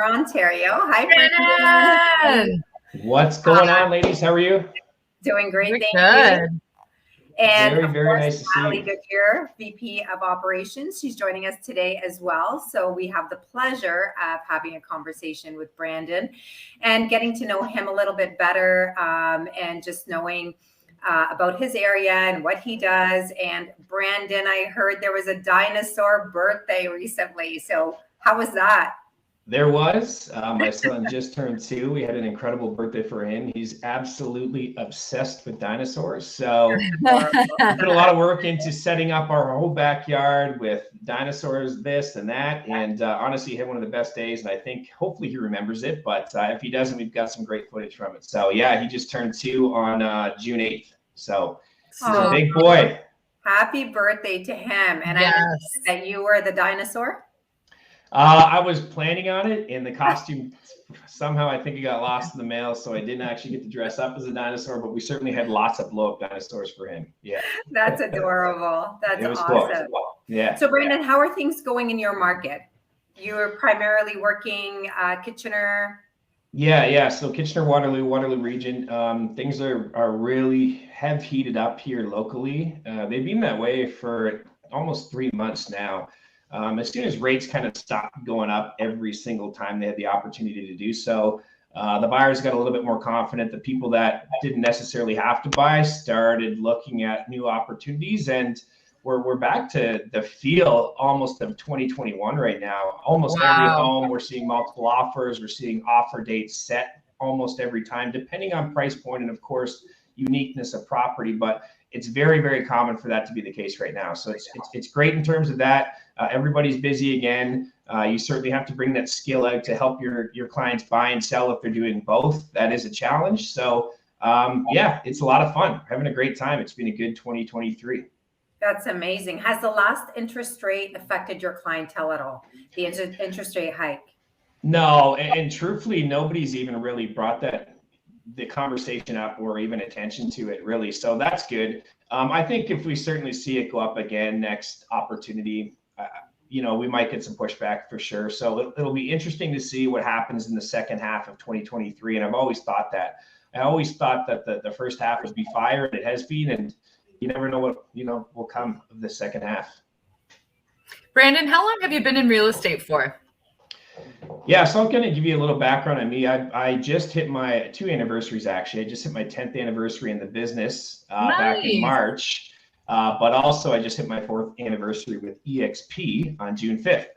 Ontario. Hi, Brandon. What's going on, ladies? How are you? Doing great, We're thank you. And very nice to see Nathalie you. Goodyer, VP of Operations. She's joining us today as well. So we have the pleasure of having a conversation with Brandon and getting to know him a little bit better, and just knowing about his area and what he does. And Brandon, I heard there was a dinosaur birthday recently. So how was that? There was. My son just turned 2. We had an incredible birthday for him. He's absolutely obsessed with dinosaurs. So we put a lot of work into setting up our whole backyard with dinosaurs, this and that. And honestly, he had one of the best days. And I think hopefully he remembers it. But if he doesn't, we've got some great footage from it. So yeah, he just turned 2 on June 8th. So he's a big boy. Happy birthday to him. And I know that you were the dinosaur. I was planning on it, and the costume somehow I think it got lost in the mail, so I didn't actually get to dress up as a dinosaur. But we certainly had lots of blow-up dinosaurs for him. Yeah, that's adorable. That's awesome. Cool. Yeah. So, Brandon, how are things going in your market? You are primarily working Kitchener. Yeah. So Kitchener, Waterloo region. Things are really have heated up here locally. They've been that way for almost 3 months now. As soon as rates kind of stopped going up every single time they had the opportunity to do so, the buyers got a little bit more confident. The people that didn't necessarily have to buy started looking at new opportunities, and we're back to the feel almost of 2021 right now. Almost every home, we're seeing multiple offers. We're seeing offer dates set almost every time, depending on price point and, of course, uniqueness of property. But it's very, very common for that to be the case right now. So it's great in terms of that. Everybody's busy again. You certainly have to bring that skill out to help your clients buy and sell if they're doing both. That is a challenge. So yeah, it's a lot of fun. We're having a great time. It's been a good 2023. That's amazing. Has the last interest rate affected your clientele at all? The interest rate hike? No, and truthfully, nobody's even really brought the conversation up or even attention to it, really. So that's good. I think if we certainly see it go up again next opportunity, we might get some pushback for sure. So it'll be interesting to see what happens in the second half of 2023. And I've always thought that. I always thought that the first half would be fire, and it has been. And you never know what will come of the second half. Brandon, how long have you been in real estate for? Yeah, so I'm going to give you a little background on me. I just hit my 2 anniversaries, actually. I just hit my 10th anniversary in the business back in March. But also I just hit my 4th anniversary with eXp on June 5th.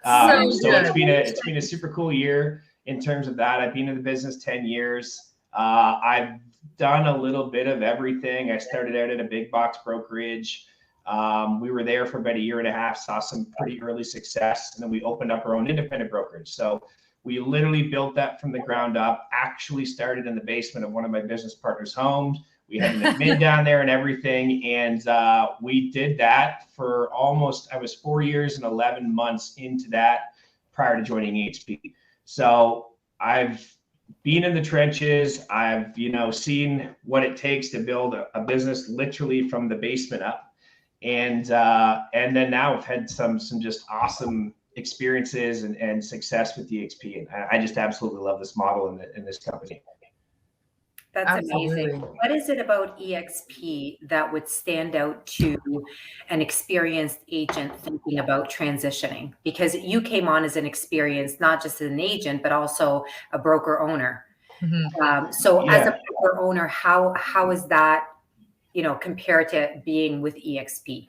So it's been a super cool year in terms of that. I've been in the business 10 years. I've done a little bit of everything. I started out at a big box brokerage. We were there for about a year and a half, saw some pretty early success, and then we opened up our own independent brokerage. So we literally built that from the ground up, actually started in the basement of one of my business partners' homes. We had an admin down there and everything. And we did that for I was 4 years and 11 months into that prior to joining eXp. So I've been in the trenches. I've, seen what it takes to build a business literally from the basement up. And then now I've had some just awesome experiences and success with eXp. And I just absolutely love this model in this company. That's amazing. What is it about eXp that would stand out to an experienced agent thinking about transitioning? Because you came on as an experienced, not just as an agent, but also a broker owner. Mm-hmm. As a broker owner, how is that, compared to being with eXp?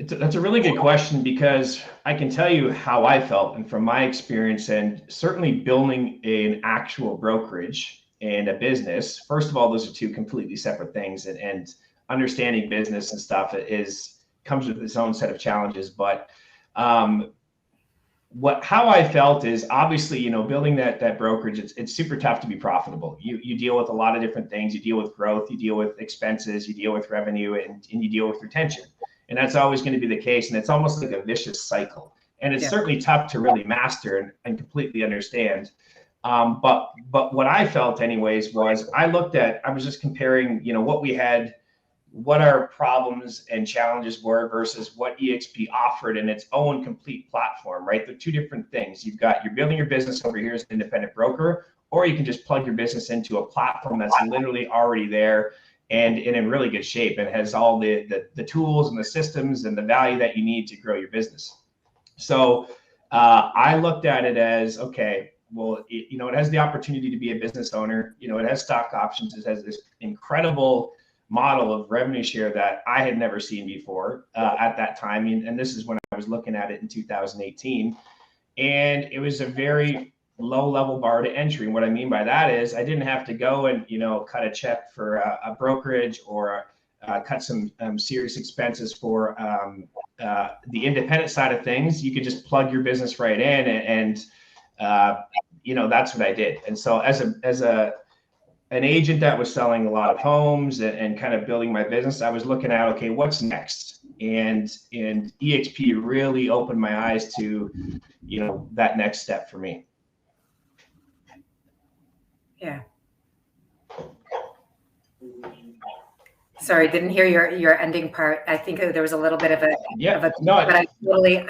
That's a really good question, because I can tell you how I felt, and from my experience, and certainly building an actual brokerage and a business. First of all, those are 2 completely separate things, and understanding business and stuff comes with its own set of challenges. But how I felt is, obviously, building that brokerage, it's super tough to be profitable. You deal with a lot of different things. You deal with growth, you deal with expenses, you deal with revenue, and you deal with retention. And that's always going to be the case. And it's almost like a vicious cycle. And it's certainly tough to really master and completely understand. But what I felt anyways was I was just comparing, what we had what our problems and challenges were versus what eXp offered in its own complete platform, right? They're two different things. You're building your business over here as an independent broker, or you can just plug your business into a platform that's literally already there and in really good shape and has all the tools and the systems and the value that you need to grow your business. So I looked at it as, okay, well, it has the opportunity to be a business owner. It has stock options. It has this incredible model of revenue share that I had never seen before at that time. And this is when I was looking at it in 2018. And it was a very low level bar to entry. And what I mean by that is I didn't have to go and, cut a check for a brokerage or cut some serious expenses for the independent side of things. You could just plug your business right in and that's what I did. And so as an agent that was selling a lot of homes and kind of building my business, I was looking at, okay, what's next? And eXp really opened my eyes to, that next step for me. Yeah. Sorry, didn't hear your ending part. I think there was a little bit of a but I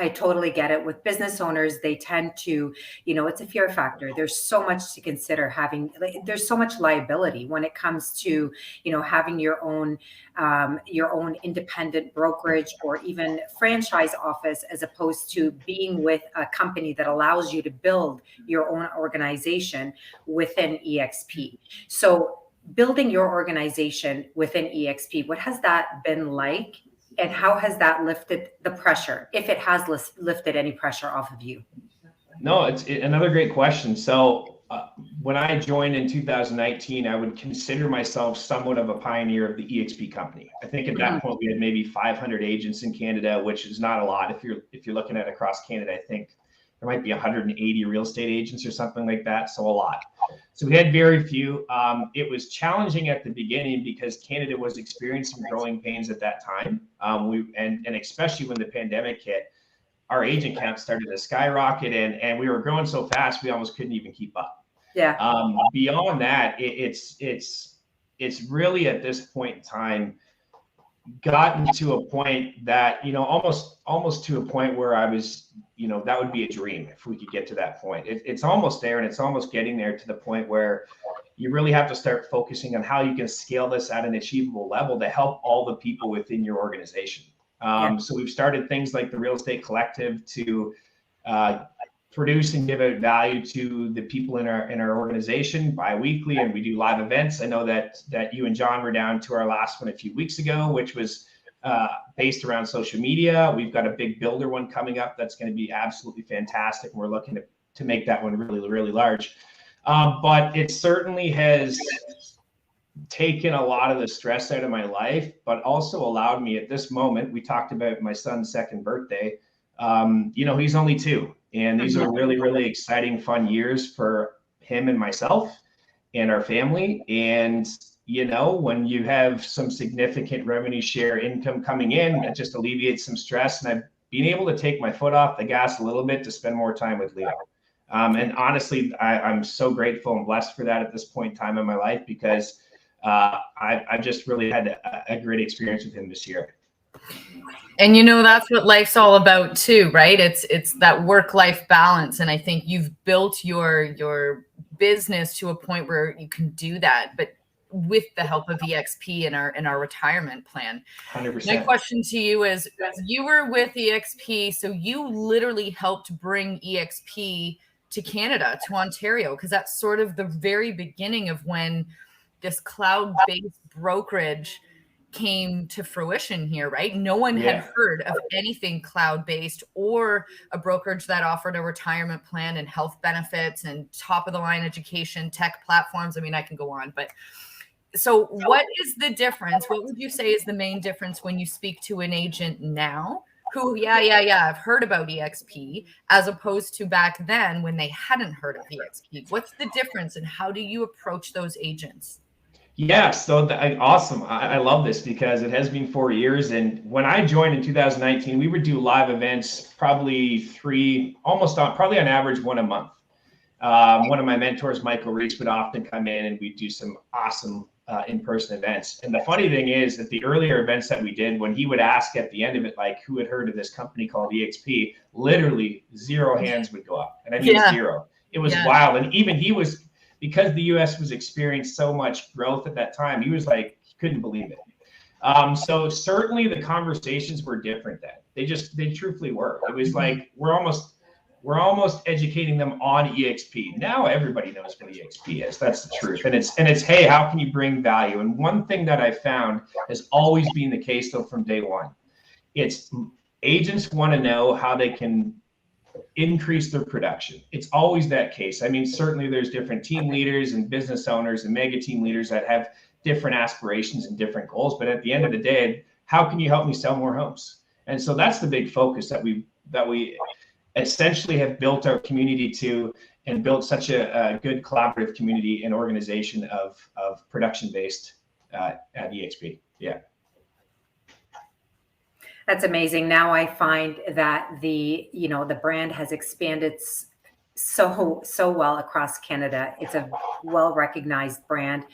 totally get it. With business owners, they tend to, it's a fear factor. There's so much to consider there's so much liability when it comes to, having your own independent brokerage or even franchise office, as opposed to being with a company that allows you to build your own organization within eXp. So building your organization within eXp, what has that been like, and how has that lifted the pressure, if it has lifted any pressure off of you? No, it's another great question. So when I joined in 2019, I would consider myself somewhat of a pioneer of the eXp company. I think at that point we had maybe 500 agents in Canada, which is not a lot. If you're looking at across Canada, I think there might be 180 real estate agents or something like that. So a lot. So we had very few. It was challenging at the beginning because Canada was experiencing growing pains at that time. And especially when the pandemic hit, our agent count started to skyrocket, and we were growing so fast we almost couldn't even keep up. Yeah. Beyond that, it's really at this point in time gotten to a point that, almost to a point where I was, that would be a dream if we could get to that point. It's almost there, and it's almost getting there to the point where you really have to start focusing on how you can scale this at an achievable level to help all the people within your organization. So we've started things like the Real Estate Collective to produce and give out value to the people in our organization bi-weekly, and we do live events. I know that you and John were down to our last one a few weeks ago, which was based around social media. We've got a big builder one coming up that's going to be absolutely fantastic, and we're looking to make that one really, really large. But it certainly has taken a lot of the stress out of my life, but also allowed me at this moment. We talked about my son's second birthday. He's only 2. And these are really, really exciting, fun years for him and myself and our family. And, when you have some significant revenue share income coming in, that just alleviates some stress. And I've been able to take my foot off the gas a little bit to spend more time with Leo. And honestly, I'm so grateful and blessed for that at this point in time in my life, because I've just really had a great experience with him this year. And that's what life's all about too, right? It's that work-life balance. And I think you've built your business to a point where you can do that, but with the help of eXp and our retirement plan. 100%. My question to you is, you were with eXp, so you literally helped bring eXp to Canada, to Ontario, because that's sort of the very beginning of when this cloud-based brokerage came to fruition here, right? No one had heard of anything cloud-based or a brokerage that offered a retirement plan and health benefits and top of the line education, tech platforms. I mean, I can go on, but so what is the difference? What would you say is the main difference when you speak to an agent now who, I've heard about eXp, as opposed to back then when they hadn't heard of eXp? What's the difference, and how do you approach those agents? Yeah, so awesome. I love this because it has been 4 years. And when I joined in 2019, we would do live events, probably probably on average 1 a month. One of my mentors, Michael Reese, would often come in and we'd do some awesome in-person events. And the funny thing is that the earlier events that we did, when he would ask at the end of it, like, who had heard of this company called eXp, literally 0 hands would go up. And I mean, 0. It was wild. And even he was, because the US was experiencing so much growth at that time, he was like, he couldn't believe it. So certainly the conversations were different then. They truthfully were. It was like, we're almost educating them on eXp. Now everybody knows what eXp is. That's the truth. And it's, hey, how can you bring value? And one thing that I found has always been the case though from day one. It's agents want to know how they can increase their production. It's always that case. I mean, certainly there's different team leaders and business owners and mega team leaders that have different aspirations and different goals. But at the end of the day, how can you help me sell more homes? And so that's the big focus that we essentially have built our community to, and built such a good collaborative community and organization of production-based at eXp. Yeah. That's amazing. Now I find that the brand has expanded so well across Canada. It's a well-recognized brand.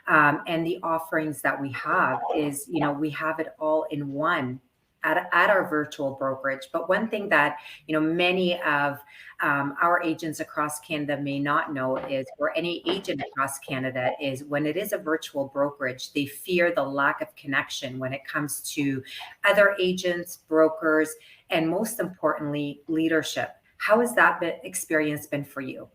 And the offerings that we have is, we have it all in one at our virtual brokerage. But one thing that, many of our agents across Canada may not know is, or any agent across Canada is, when it is a virtual brokerage, they fear the lack of connection when it comes to other agents, brokers, and most importantly, leadership. How has that experience been for you?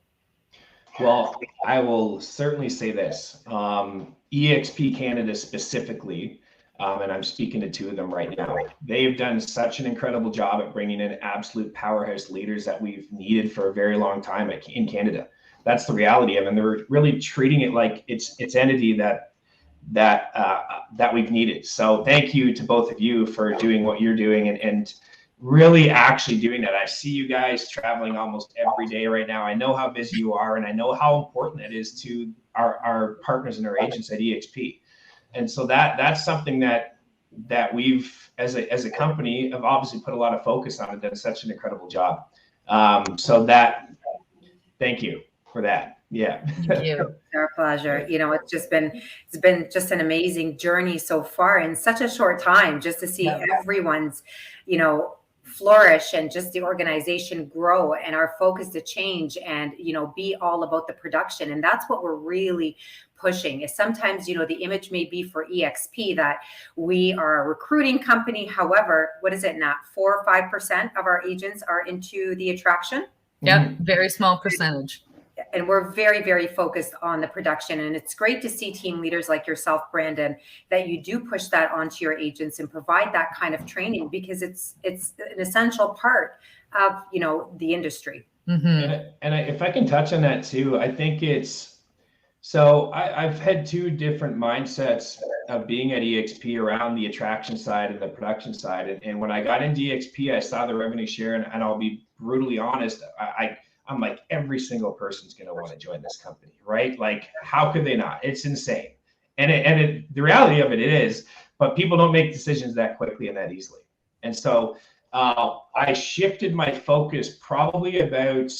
Well, I will certainly say this. eXp Canada specifically, and I'm speaking to 2 of them right now, they've done such an incredible job at bringing in absolute powerhouse leaders that we've needed for a very long time in Canada. That's the reality of it. And they're really treating it like it's entity that we've needed. So thank you to both of you for doing what you're doing and really actually doing that. I see you guys traveling almost every day right now. I know how busy you are, and I know how important it is to our partners and our agents at eXp. And so that's something that we've, as a company, have obviously put a lot of focus on and done such an incredible job. So thank you for that. Yeah. Thank you. It's our pleasure. It's been just an amazing journey so far in such a short time, just to see everyone's, flourish and just the organization grow and our focus to change and, be all about the production. And that's what we're really pushing. Is sometimes, the image may be for eXp that we are a recruiting company. However, what is it now? 4 or 5% of our agents are into the attraction. Yeah, very small percentage. And we're very, very focused on the production. And it's great to see team leaders like yourself, Brandon, that you do push that onto your agents and provide that kind of training, because it's an essential part of, the industry. Mm-hmm. And if I can touch on that too, I think so I've had 2 different mindsets of being at eXp around the attraction side and the production side. And when I got into eXp, I saw the revenue share, and I'll be brutally honest, I'm like, every single person's going to want to join this company, right? Like, how could they not? It's insane. And the reality of it is, but people don't make decisions that quickly and that easily. And so I shifted my focus probably about,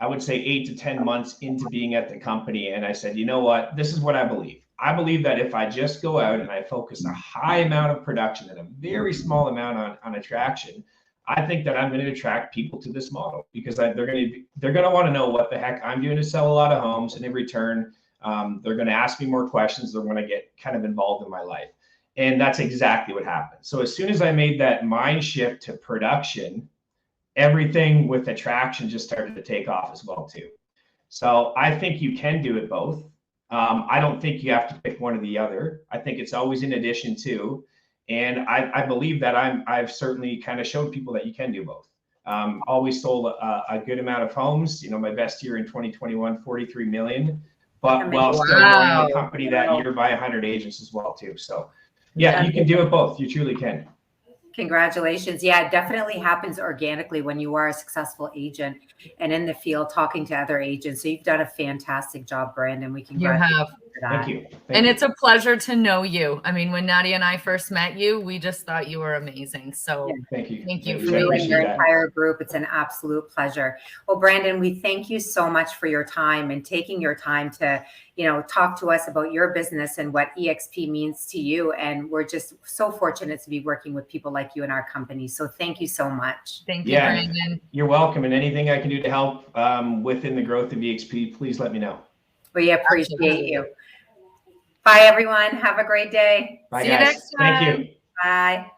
I would say 8 to 10 months into being at the company. And I said, you know what, this is what I believe. I believe that if I just go out and I focus a high amount of production and a very small amount on attraction, I think that I'm going to attract people to this model, because they're going to want to know what the heck I'm doing to sell a lot of homes. And in return, they're going to ask me more questions. They're going to get kind of involved in my life. And that's exactly what happened. So as soon as I made that mind shift to production, everything with attraction just started to take off as well too. So I think you can do it both. I don't think you have to pick one or the other. I think it's always in addition to. And I believe that I've certainly kind of showed people that you can do both. Always sold a good amount of homes. My best year in 2021, 43 million, but while still growing the company that year by 100 agents as well too. So yeah, you can do it both. You truly can. Congratulations. Yeah, it definitely happens organically when you are a successful agent and in the field talking to other agents. So you've done a fantastic job, Brandon. We can. You have. Thank you. And it's a pleasure to know you. I mean, when Nadia and I first met you, we just thought you were amazing. So thank you. Thank you You and your entire group. It's an absolute pleasure. Well, Brandon, we thank you so much for your time and taking your time to, talk to us about your business and what eXp means to you. And we're just so fortunate to be working with people like you in our company. So thank you so much. Thank you, Brandon. You're welcome. And anything I can do to help within the growth of eXp, please let me know. We appreciate you. Bye, everyone. Have a great day. Bye, See guys. you next time. Thank you. Bye.